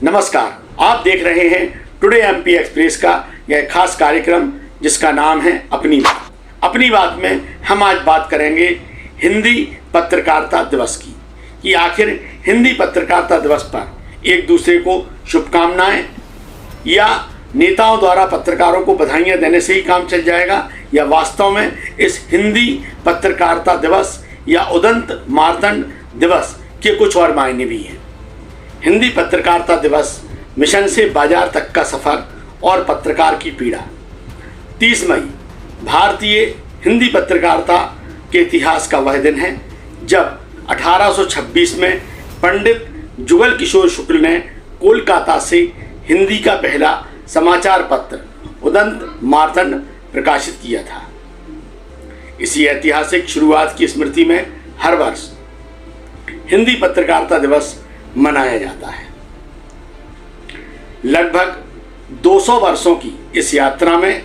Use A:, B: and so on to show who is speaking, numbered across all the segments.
A: नमस्कार, आप देख रहे हैं टुडे एमपी एक्सप्रेस का यह खास कार्यक्रम जिसका नाम है अपनी बात। अपनी बात में हम आज बात करेंगे हिंदी पत्रकारिता दिवस की कि आखिर हिंदी पत्रकारिता दिवस पर एक दूसरे को शुभकामनाएं या नेताओं द्वारा पत्रकारों को बधाइयां देने से ही काम चल जाएगा या वास्तव में इस हिंदी पत्रकारिता दिवस या उदंत मार्तंड दिवस के कुछ और मायने भी हैं। हिंदी पत्रकारिता दिवस मिशन से बाजार तक का सफ़र और पत्रकार की पीड़ा। 30 मई भारतीय हिंदी पत्रकारिता के इतिहास का वह दिन है जब 1826 में पंडित जुगल किशोर शुक्ल ने कोलकाता से हिंदी का पहला समाचार पत्र उदंत मार्तंड प्रकाशित किया था। इसी ऐतिहासिक शुरुआत की स्मृति में हर वर्ष हिंदी पत्रकारिता दिवस मनाया जाता है। लगभग 200 वर्षों की इस यात्रा में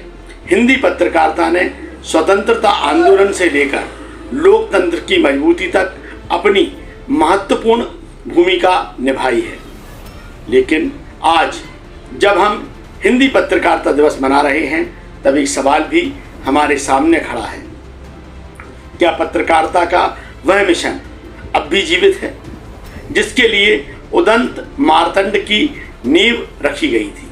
A: हिंदी पत्रकारिता ने स्वतंत्रता आंदोलन से लेकर लोकतंत्र की मजबूती तक अपनी महत्वपूर्ण भूमिका निभाई है। लेकिन आज जब हम हिंदी पत्रकारिता दिवस मना रहे हैं तब एक सवाल भी हमारे सामने खड़ा है। क्या पत्रकारिता का वह मिशन अब भी जीवित है जिसके लिए उदंत मार्तंड की नींव रखी गई थी?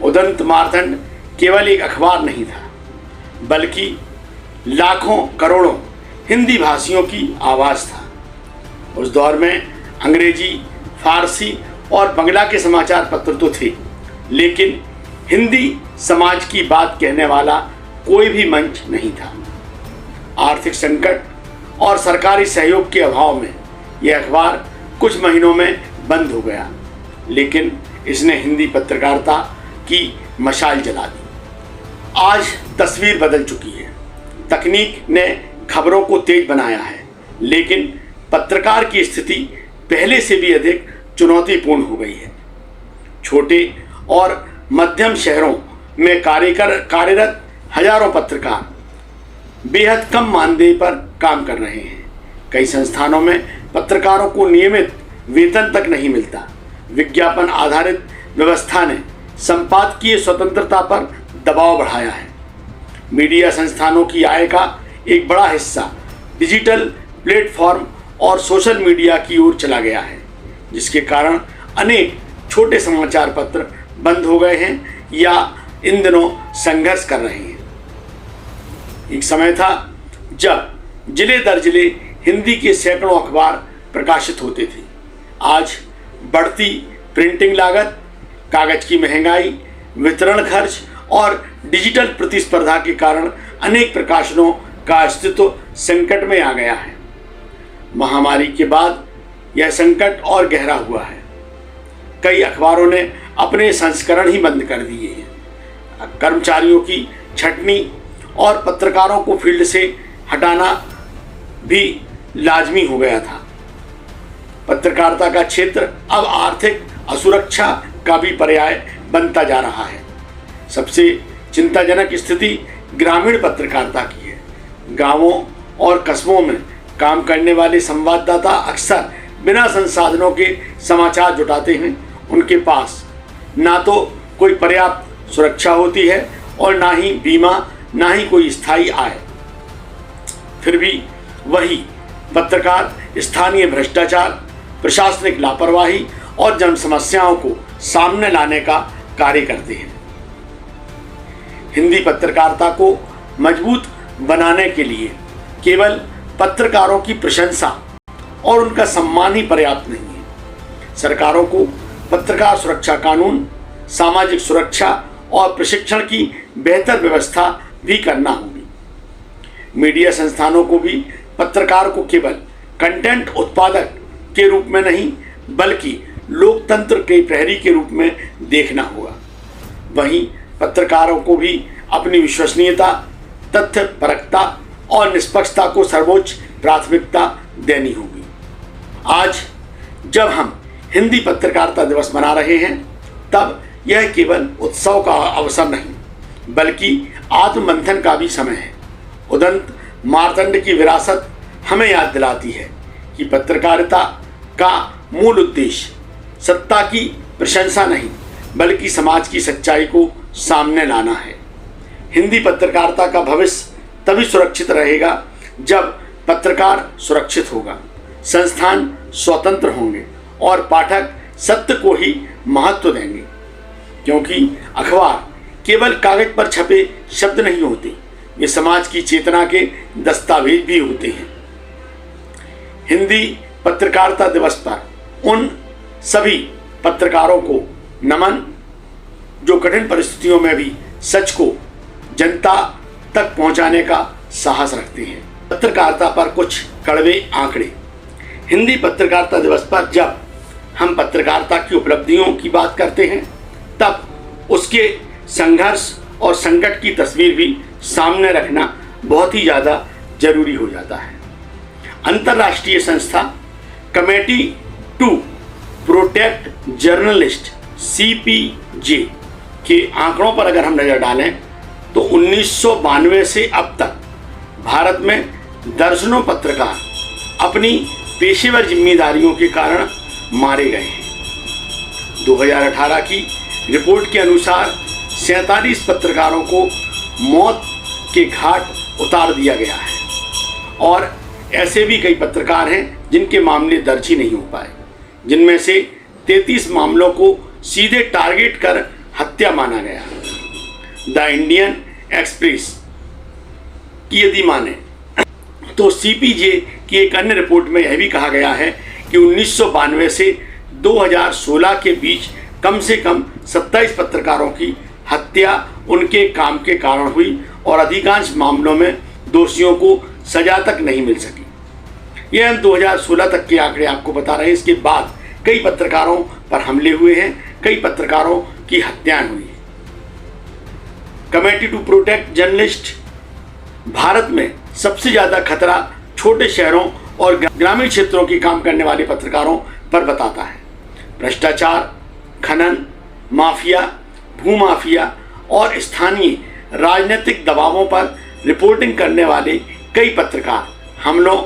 A: उदंत मार्तंड केवल एक अखबार नहीं था बल्कि लाखों करोड़ों हिंदी भाषियों की आवाज़ था। उस दौर में अंग्रेजी, फारसी और बंगला के समाचार पत्र तो थे, लेकिन हिंदी समाज की बात कहने वाला कोई भी मंच नहीं था। आर्थिक संकट और सरकारी सहयोग के अभाव में यह अखबार कुछ महीनों में बंद हो गया, लेकिन इसने हिंदी पत्रकारिता की मशाल जला दी। आज तस्वीर बदल चुकी है। तकनीक ने खबरों को तेज बनाया है, लेकिन पत्रकार की स्थिति पहले से भी अधिक चुनौतीपूर्ण हो गई है। छोटे और मध्यम शहरों में कार्यरत हजारों पत्रकार बेहद कम मानदेय पर काम कर रहे हैं। कई संस्थानों में पत्रकारों को नियमित वेतन तक नहीं मिलता। विज्ञापन आधारित व्यवस्था ने संपादकीय स्वतंत्रता पर दबाव बढ़ाया है। मीडिया संस्थानों की आय का एक बड़ा हिस्सा डिजिटल प्लेटफॉर्म और सोशल मीडिया की ओर चला गया है, जिसके कारण अनेक छोटे समाचार पत्र बंद हो गए हैं या इन दिनों संघर्ष कर रहे हैं। एक समय था जब जिले दर जिले हिंदी के सैकड़ों अखबार प्रकाशित होते थे। आज बढ़ती प्रिंटिंग लागत, कागज की महंगाई, वितरण खर्च और डिजिटल प्रतिस्पर्धा के कारण अनेक प्रकाशनों का अस्तित्व संकट में आ गया है। महामारी के बाद यह संकट और गहरा हुआ है। कई अखबारों ने अपने संस्करण ही बंद कर दिए हैं। कर्मचारियों की छंटनी और पत्रकारों को फील्ड से हटाना भी लाजमी हो गया था। पत्रकारिता का क्षेत्र अब आर्थिक असुरक्षा का भी पर्याय बनता जा रहा है। सबसे चिंताजनक स्थिति ग्रामीण पत्रकारिता की है। गांवों और कस्बों में काम करने वाले संवाददाता अक्सर बिना संसाधनों के समाचार जुटाते हैं। उनके पास ना तो कोई पर्याप्त सुरक्षा होती है और ना ही बीमा, ना ही कोई स्थायी आय। फिर भी वही पत्रकार स्थानीय भ्रष्टाचार, प्रशासनिक लापरवाही और जन समस्याओं को सामने लाने का कार्य करते हैं। हिंदी पत्रकारिता को मजबूत बनाने के लिए केवल पत्रकारों की प्रशंसा और उनका सम्मान ही पर्याप्त नहीं है। सरकारों को पत्रकार सुरक्षा कानून, सामाजिक सुरक्षा और प्रशिक्षण की बेहतर व्यवस्था भी करना होगी। मीडिया संस्थानों को भी पत्रकार को केवल कंटेंट उत्पादक के रूप में नहीं बल्कि लोकतंत्र के प्रहरी के रूप में देखना होगा। वहीं पत्रकारों को भी अपनी विश्वसनीयता, तथ्यपरकता और निष्पक्षता को सर्वोच्च प्राथमिकता देनी होगी। आज जब हम हिंदी पत्रकारिता दिवस मना रहे हैं तब यह केवल उत्सव का अवसर नहीं बल्कि आत्ममंथन का भी समय है। उदंत मार्तंड की विरासत हमें याद दिलाती है कि पत्रकारिता का मूल उद्देश्य सत्ता की प्रशंसा नहीं बल्कि समाज की सच्चाई को सामने लाना है। हिंदी पत्रकारिता का भविष्य तभी सुरक्षित रहेगा जब पत्रकार सुरक्षित होगा, संस्थान स्वतंत्र होंगे और पाठक सत्य को ही महत्व देंगे, क्योंकि अखबार केवल कागज पर छपे शब्द नहीं होते, ये समाज की चेतना के दस्तावेज भी होते हैं। हिंदी पत्रकारिता दिवस पर उन सभी पत्रकारों को नमन जो कठिन परिस्थितियों में भी सच को जनता तक पहुंचाने का साहस रखते हैं। पत्रकारिता पर कुछ कड़वे आंकड़े। हिंदी पत्रकारिता दिवस पर जब हम पत्रकारिता की उपलब्धियों की बात करते हैं तब उसके संघर्ष और संकट की तस्वीर भी सामने रखना बहुत ही ज़्यादा जरूरी हो जाता है। अंतर्राष्ट्रीय संस्था committee to protect journalist CPJ के आंकड़ों पर अगर हम नज़र डालें तो 1992 से अब तक भारत में दर्जनों पत्रकार अपनी पेशेवर जिम्मेदारियों के कारण मारे गए हैं। 2018 की रिपोर्ट के अनुसार 47 पत्रकारों को मौत के घाट उतार दिया गया है और ऐसे भी कई पत्रकार हैं जिनके मामले दर्ज ही नहीं हो पाए, जिनमें से 33 मामलों को सीधे टारगेट कर हत्या माना गया। द इंडियन एक्सप्रेस की यदि माने तो CPJ की एक अन्य रिपोर्ट में यह भी कहा गया है कि 1992 से 2016 के बीच कम से कम 27 पत्रकारों की हत्या उनके काम के कारण हुई और अधिकांश मामलों में दोषियों को सजा तक नहीं मिल सकी। यह हम 2016 तक के आंकड़े आपको बता रहे हैं। इसके बाद कई पत्रकारों पर हमले हुए हैं, कई पत्रकारों की हत्याएं हुई हैं। Committee to protect journalist Bharat में सबसे ज़्यादा खतरा छोटे शहरों और ग्रामीण क्षेत्रों की काम करने वाले पत्रकारों पर बताता है। भ्रष्टाचार, खनन माफिया, भूमाफिया और स्थानीय राजनीतिक दबावों पर रिपोर्टिंग करने वाले कई पत्रकार हमलों,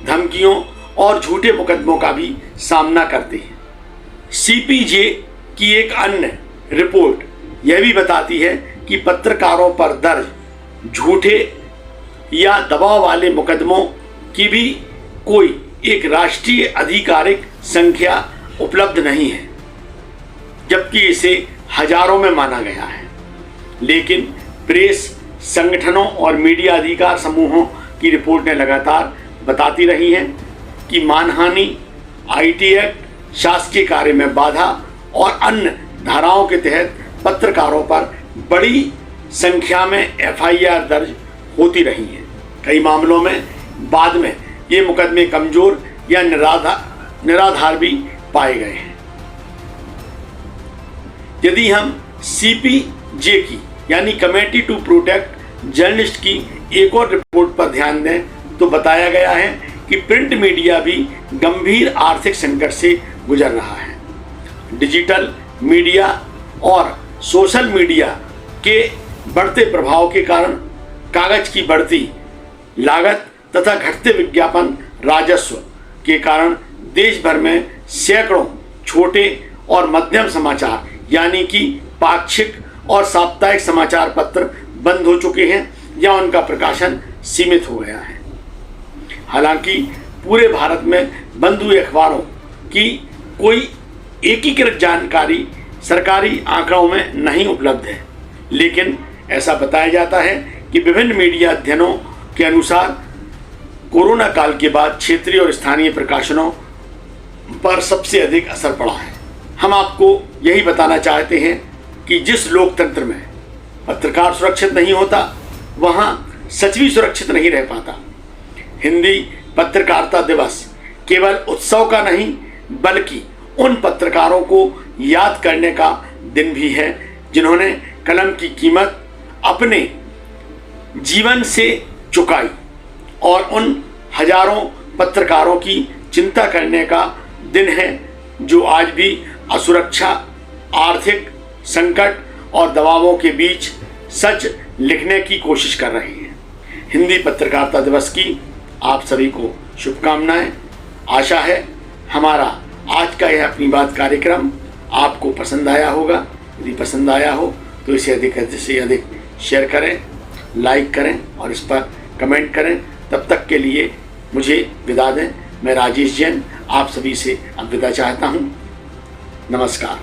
A: धमकियों और झूठे मुकदमों का भी सामना करते हैं। CPJ की एक अन्य रिपोर्ट यह भी बताती है कि पत्रकारों पर दर्ज झूठे या दबाव वाले मुकदमों की भी कोई एक राष्ट्रीय आधिकारिक संख्या उपलब्ध नहीं है, जबकि इसे हजारों में माना गया है। लेकिन प्रेस संगठनों और मीडिया अधिकार समूहों की रिपोर्टें लगातार बताती रही हैं कि मानहानि, IT एक्ट, शासकीय कार्य में बाधा और अन्य धाराओं के तहत पत्रकारों पर बड़ी संख्या में FIR दर्ज होती रही हैं। कई मामलों में बाद में ये मुकदमे कमजोर या निराधार भी पाए गए हैं। यदि हम CPJ की यानी कमेटी टू प्रोटेक्ट जर्नलिस्ट की एक और रिपोर्ट पर ध्यान दें तो बताया गया है कि प्रिंट मीडिया भी गंभीर आर्थिक संकट से गुजर रहा है। डिजिटल मीडिया और सोशल मीडिया के बढ़ते प्रभाव के कारण कागज की बढ़ती लागत तथा घटते विज्ञापन राजस्व के कारण देश भर में सैकड़ों छोटे और मध्यम समाचार यानी कि पाक्षिक और साप्ताहिक समाचार पत्र बंद हो चुके हैं या उनका प्रकाशन सीमित हो गया है। हालांकि पूरे भारत में बंद हुए अखबारों की कोई एकीकृत जानकारी सरकारी आंकड़ों में नहीं उपलब्ध है, लेकिन ऐसा बताया जाता है कि विभिन्न मीडिया अध्ययनों के अनुसार कोरोना काल के बाद क्षेत्रीय और स्थानीय प्रकाशनों पर सबसे अधिक असर पड़ा है। हम आपको यही बताना चाहते हैं कि जिस लोकतंत्र में पत्रकार सुरक्षित नहीं होता वहाँ सच भी सुरक्षित नहीं रह पाता। हिंदी पत्रकारिता दिवस केवल उत्सव का नहीं बल्कि उन पत्रकारों को याद करने का दिन भी है जिन्होंने कलम की कीमत अपने जीवन से चुकाई और उन हजारों पत्रकारों की चिंता करने का दिन है जो आज भी असुरक्षा, आर्थिक संकट और दबावों के बीच सच लिखने की कोशिश कर रहे हैं। हिंदी पत्रकारिता दिवस की आप सभी को शुभकामनाएं। आशा है हमारा आज का यह अपनी बात कार्यक्रम आपको पसंद आया होगा। यदि पसंद आया हो तो इसे अधिक से अधिक शेयर करें, लाइक करें और इस पर कमेंट करें। तब तक के लिए मुझे विदा दें। मैं राजेश जैन आप सभी से अलविदा चाहता हूँ। नमस्कार।